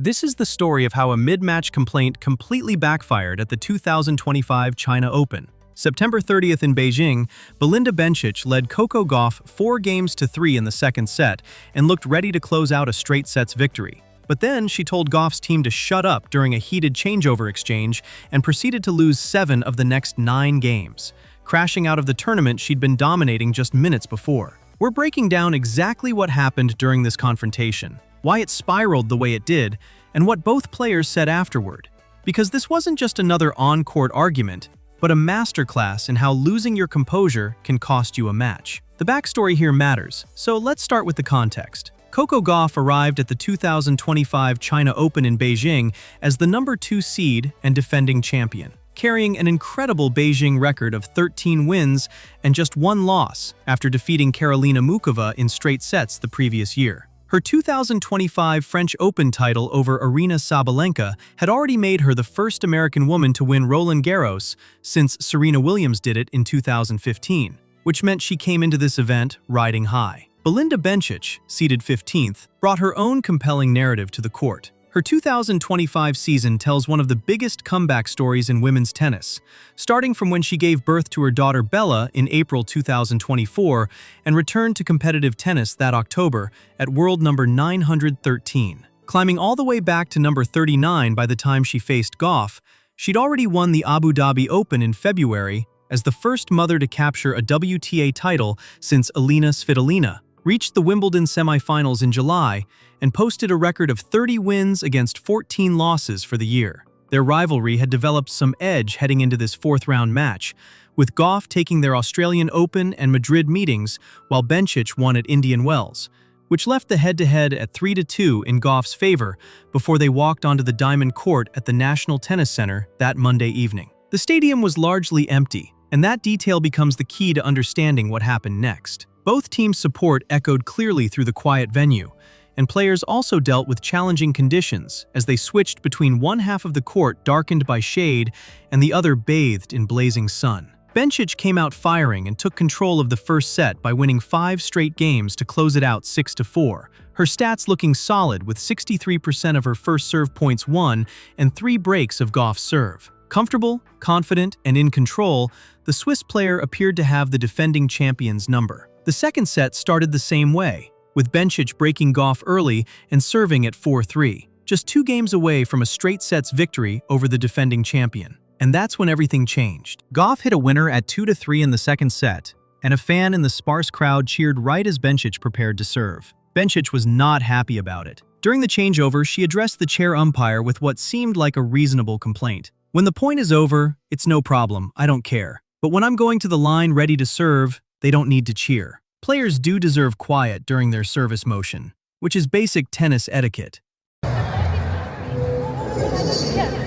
This is the story of how a mid-match complaint completely backfired at the 2025 China Open. September 30th in Beijing, Bencic led Coco Gauff 4-3 in the second set and looked ready to close out a straight sets victory. But then she told Gauff's team to shut up during a heated changeover exchange and proceeded to lose 7 of the next 9 games. Crashing out of the tournament she'd been dominating just minutes before. We're breaking down exactly what happened during this confrontation, why it spiraled the way it did, and what both players said afterward. Because this wasn't just another on-court argument, but a masterclass in how losing your composure can cost you a match. The backstory here matters, so let's start with the context. Coco Gauff arrived at the 2025 China Open in Beijing as the number 2 seed and defending champion, carrying an incredible Beijing record of 13 wins and just 1 loss after defeating Karolina Muchova in straight sets the previous year. Her 2025 French Open title over Aryna Sabalenka had already made her the first American woman to win Roland Garros since Serena Williams did it in 2015, which meant she came into this event riding high. Bencic, seeded 15th, brought her own compelling narrative to the court. Her 2025 season tells one of the biggest comeback stories in women's tennis, starting from when she gave birth to her daughter Bella in April 2024 and returned to competitive tennis that October at world number 913. Climbing all the way back to number 39 by the time she faced Gauff, she'd already won the Abu Dhabi Open in February as the first mother to capture a WTA title since Alina Svitolina, reached the Wimbledon semifinals in July, and posted a record of 30 wins against 14 losses for the year. Their rivalry had developed some edge heading into this 4th-round match, with Gauff taking their Australian Open and Madrid meetings while Bencic won at Indian Wells, which left the head-to-head at 3-2 in Gauff's favor before they walked onto the diamond court at the National Tennis Center that Monday evening. The stadium was largely empty, and that detail becomes the key to understanding what happened next. Both teams' support echoed clearly through the quiet venue, and players also dealt with challenging conditions as they switched between one half of the court darkened by shade and the other bathed in blazing sun. Bencic came out firing and took control of the first set by winning 5 straight games to close it out 6-4. Her stats looking solid with 63% of her first serve points won and 3 breaks of Gauff's serve. Comfortable, confident, and in control, the Swiss player appeared to have the defending champion's number. The second set started the same way, with Bencic breaking Gauff early and serving at 4-3, just 2 games away from a straight sets victory over the defending champion. And that's when everything changed. Gauff hit a winner at 2-3 in the second set, and a fan in the sparse crowd cheered right as Bencic prepared to serve. Bencic was not happy about it. During the changeover, she addressed the chair umpire with what seemed like a reasonable complaint. "When the point is over, it's no problem, I don't care. But when I'm going to the line ready to serve, they don't need to cheer." Players do deserve quiet during their service motion, which is basic tennis etiquette. Yeah,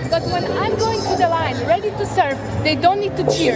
but when I'm going to the line ready to serve, they don't need to cheer.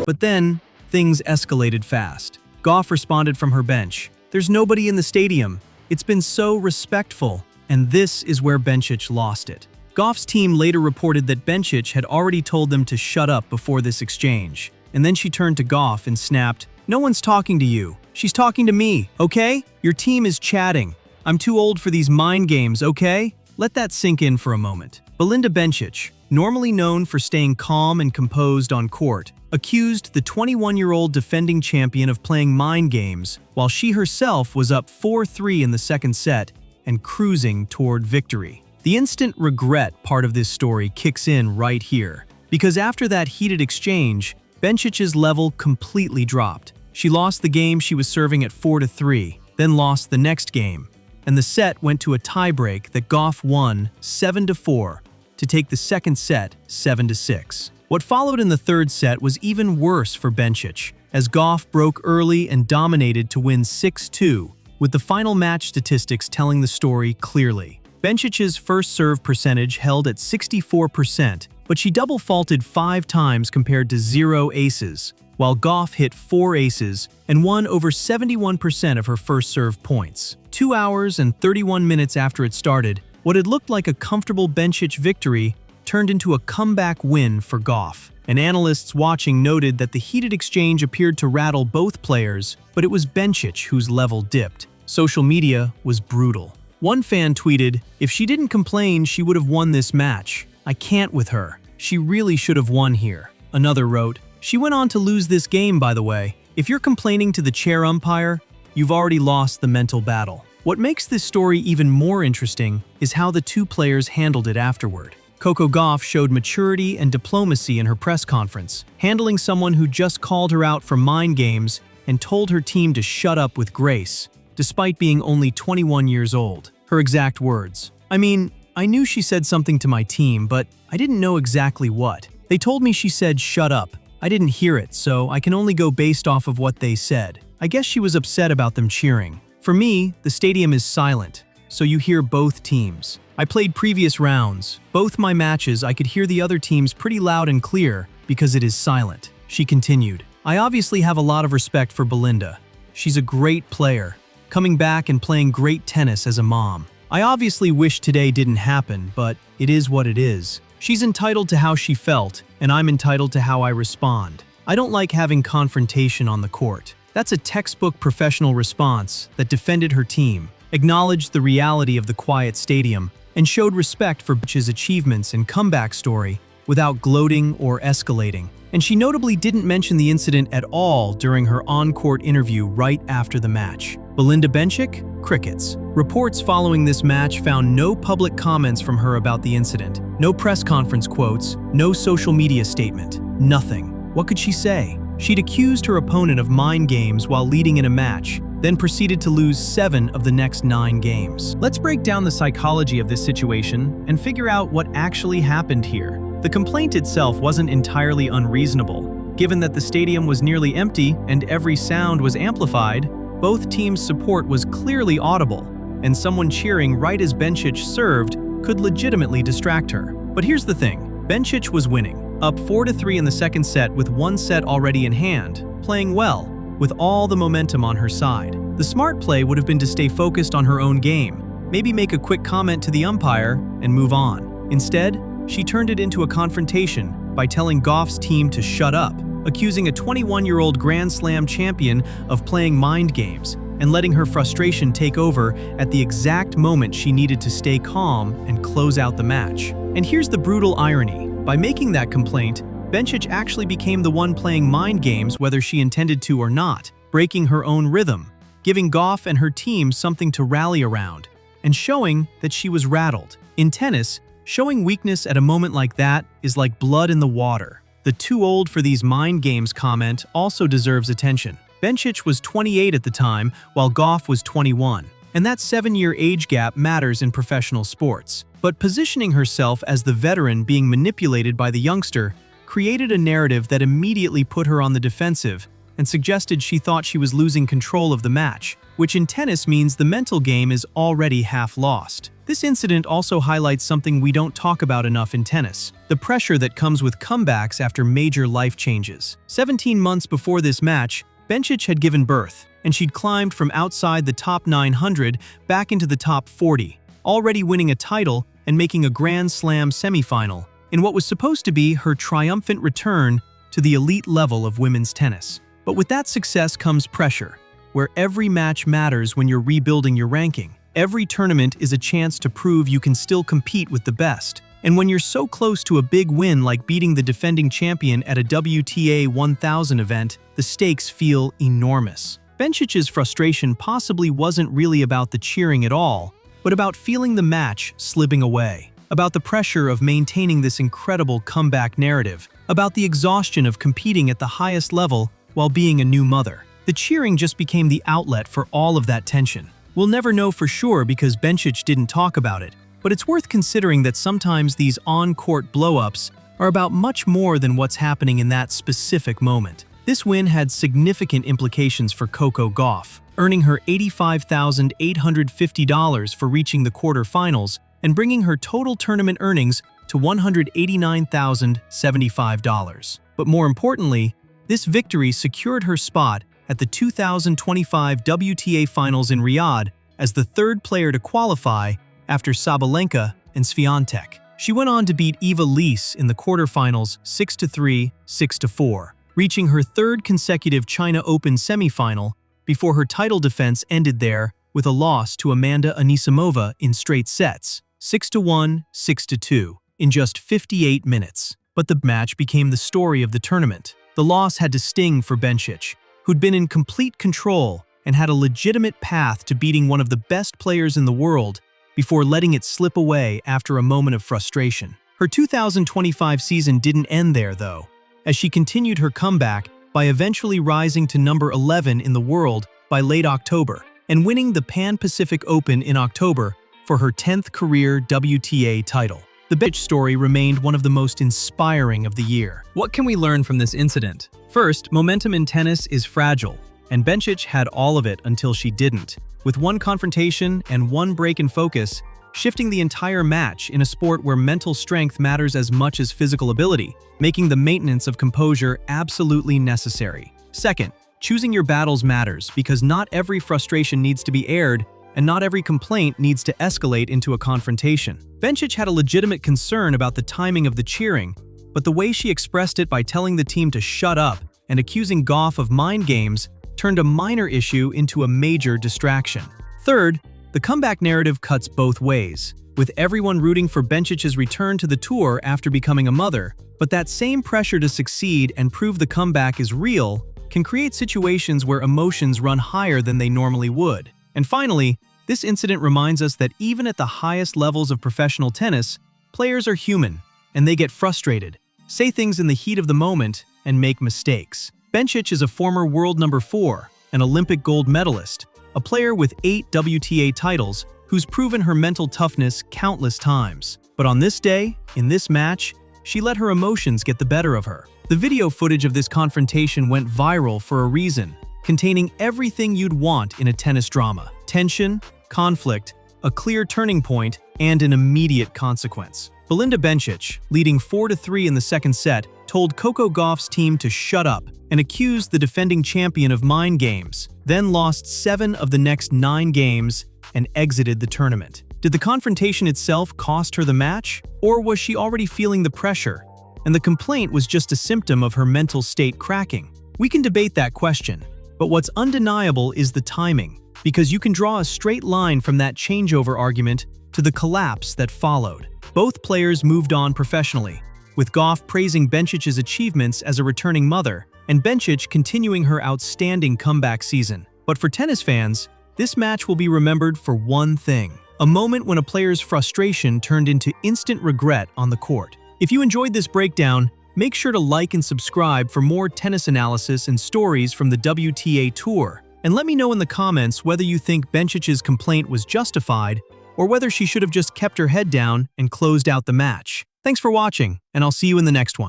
But then, things escalated fast. Gauff responded from her bench. "There's nobody in the stadium. It's been so respectful." And this is where Bencic lost it. Gauff's team later reported that Bencic had already told them to shut up before this exchange. And then she turned to Gauff and snapped, "No one's talking to you. She's talking to me, okay? Your team is chatting. I'm too old for these mind games, okay?" Let that sink in for a moment. Belinda Bencic, normally known for staying calm and composed on court, accused the 21-year-old defending champion of playing mind games while she herself was up 4-3 in the second set and cruising toward victory. The instant regret part of this story kicks in right here, because after that heated exchange, Bencic's level completely dropped. She lost the game she was serving at 4-3, then lost the next game, and the set went to a tiebreak that Gauff won 7-4 to take the second set 7-6. What followed in the third set was even worse for Bencic, as Gauff broke early and dominated to win 6-2, with the final match statistics telling the story clearly. Bencic's first serve percentage held at 64%, but she double-faulted 5 times compared to 0 aces, while Gauff hit 4 aces and won over 71% of her first serve points. 2 hours and 31 minutes after it started, what had looked like a comfortable Bencic victory turned into a comeback win for Gauff. and analysts watching noted that the heated exchange appeared to rattle both players, but it was Bencic whose level dipped. Social media was brutal. One fan tweeted, "If she didn't complain, she would have won this match. I can't with her. She really should have won here." Another wrote, "She went on to lose this game, by the way. If you're complaining to the chair umpire, you've already lost the mental battle." What makes this story even more interesting is how the two players handled it afterward. Coco Gauff showed maturity and diplomacy in her press conference, handling someone who just called her out for mind games and told her team to shut up with grace, despite being only 21 years old. Her exact words, "I mean, I knew she said something to my team, but I didn't know exactly what. They told me she said shut up. I didn't hear it, so I can only go based off of what they said. I guess she was upset about them cheering. For me, the stadium is silent, so you hear both teams. I played previous rounds. Both my matches, I could hear the other teams pretty loud and clear because it is silent." She continued, "I obviously have a lot of respect for Belinda. She's a great player, coming back and playing great tennis as a mom. I obviously wish today didn't happen, but it is what it is. She's entitled to how she felt, and I'm entitled to how I respond. I don't like having confrontation on the court." That's a textbook professional response that defended her team, acknowledged the reality of the quiet stadium, and showed respect for Bencic's achievements and comeback story without gloating or escalating. And she notably didn't mention the incident at all during her on-court interview right after the match. Belinda Bencic? Crickets. Reports following this match found no public comments from her about the incident, no press conference quotes, no social media statement, nothing. What could she say? She'd accused her opponent of mind games while leading in a match, then proceeded to lose 7 of the next 9 games. Let's break down the psychology of this situation and figure out what actually happened here. The complaint itself wasn't entirely unreasonable. Given that the stadium was nearly empty and every sound was amplified, both teams' support was clearly audible, and someone cheering right as Bencic served could legitimately distract her. But here's the thing, Bencic was winning, up 4-3 in the second set with one set already in hand, playing well, with all the momentum on her side. The smart play would have been to stay focused on her own game, maybe make a quick comment to the umpire, and move on. Instead, she turned it into a confrontation by telling Gauff's team to shut up, accusing a 21-year-old Grand Slam champion of playing mind games, and letting her frustration take over at the exact moment she needed to stay calm and close out the match. And here's the brutal irony. By making that complaint, Bencic actually became the one playing mind games whether she intended to or not, breaking her own rhythm, giving Gauff and her team something to rally around, and showing that she was rattled. In tennis, showing weakness at a moment like that is like blood in the water. The "too old for these mind games" comment also deserves attention. Bencic was 28 at the time, while Gauff was 21. And that 7-year age gap matters in professional sports. But positioning herself as the veteran being manipulated by the youngster created a narrative that immediately put her on the defensive and suggested she thought she was losing control of the match, which in tennis means the mental game is already half lost. This incident also highlights something we don't talk about enough in tennis, the pressure that comes with comebacks after major life changes. 17 months before this match, Bencic had given birth, and she'd climbed from outside the top 900 back into the top 40, already winning a title and making a Grand Slam semifinal in what was supposed to be her triumphant return to the elite level of women's tennis. But with that success comes pressure, where every match matters when you're rebuilding your ranking. Every tournament is a chance to prove you can still compete with the best. And when you're so close to a big win like beating the defending champion at a WTA 1000 event, the stakes feel enormous. Bencic's frustration possibly wasn't really about the cheering at all, but about feeling the match slipping away, about the pressure of maintaining this incredible comeback narrative, about the exhaustion of competing at the highest level while being a new mother. The cheering just became the outlet for all of that tension. We'll never know for sure because Bencic didn't talk about it, but it's worth considering that sometimes these on-court blow-ups are about much more than what's happening in that specific moment. This win had significant implications for Coco Gauff, earning her $85,850 for reaching the quarterfinals and bringing her total tournament earnings to $189,075. But more importantly, this victory secured her spot at the 2025 WTA Finals in Riyadh as the third player to qualify after Sabalenka and Swiatek. She went on to beat Eva Lees in the quarterfinals 6-3, 6-4, reaching her third consecutive China Open semifinal before her title defense ended there with a loss to Amanda Anisimova in straight sets, 6-1, 6-2, in just 58 minutes. But the match became the story of the tournament. The loss had to sting for Bencic, who'd been in complete control and had a legitimate path to beating one of the best players in the world before letting it slip away after a moment of frustration. Her 2025 season didn't end there, though, as she continued her comeback by eventually rising to number 11 in the world by late October and winning the Pan-Pacific Open in October for her 10th career WTA title. The Bencic story remained one of the most inspiring of the year. What can we learn from this incident? First, momentum in tennis is fragile, and Bencic had all of it until she didn't, with one confrontation and one break in focus, shifting the entire match in a sport where mental strength matters as much as physical ability, making the maintenance of composure absolutely necessary. Second, choosing your battles matters because not every frustration needs to be aired and not every complaint needs to escalate into a confrontation. Bencic had a legitimate concern about the timing of the cheering, but the way she expressed it by telling the team to shut up and accusing Gauff of mind games turned a minor issue into a major distraction. Third, the comeback narrative cuts both ways, with everyone rooting for Bencic's return to the tour after becoming a mother, but that same pressure to succeed and prove the comeback is real can create situations where emotions run higher than they normally would. And finally, this incident reminds us that even at the highest levels of professional tennis, players are human, and they get frustrated, say things in the heat of the moment, and make mistakes. Bencic is a former world number 4, an Olympic gold medalist, a player with 8 WTA titles who's proven her mental toughness countless times. But on this day, in this match, she let her emotions get the better of her. The video footage of this confrontation went viral for a reason, containing everything you'd want in a tennis drama: tension, conflict, a clear turning point, and an immediate consequence. Belinda Bencic, leading 4-3 in the second set, told Coco Gauff's team to shut up and accused the defending champion of mind games, then lost 7 of the next 9 games and exited the tournament. Did the confrontation itself cost her the match, or was she already feeling the pressure, and the complaint was just a symptom of her mental state cracking? We can debate that question, but what's undeniable is the timing, because you can draw a straight line from that changeover argument to the collapse that followed. Both players moved on professionally, with Gauff praising Bencic's achievements as a returning mother, and Bencic continuing her outstanding comeback season. But for tennis fans, this match will be remembered for one thing: a moment when a player's frustration turned into instant regret on the court. If you enjoyed this breakdown, make sure to like and subscribe for more tennis analysis and stories from the WTA Tour. And let me know in the comments whether you think Bencic's complaint was justified or whether she should have just kept her head down and closed out the match. Thanks for watching, and I'll see you in the next one.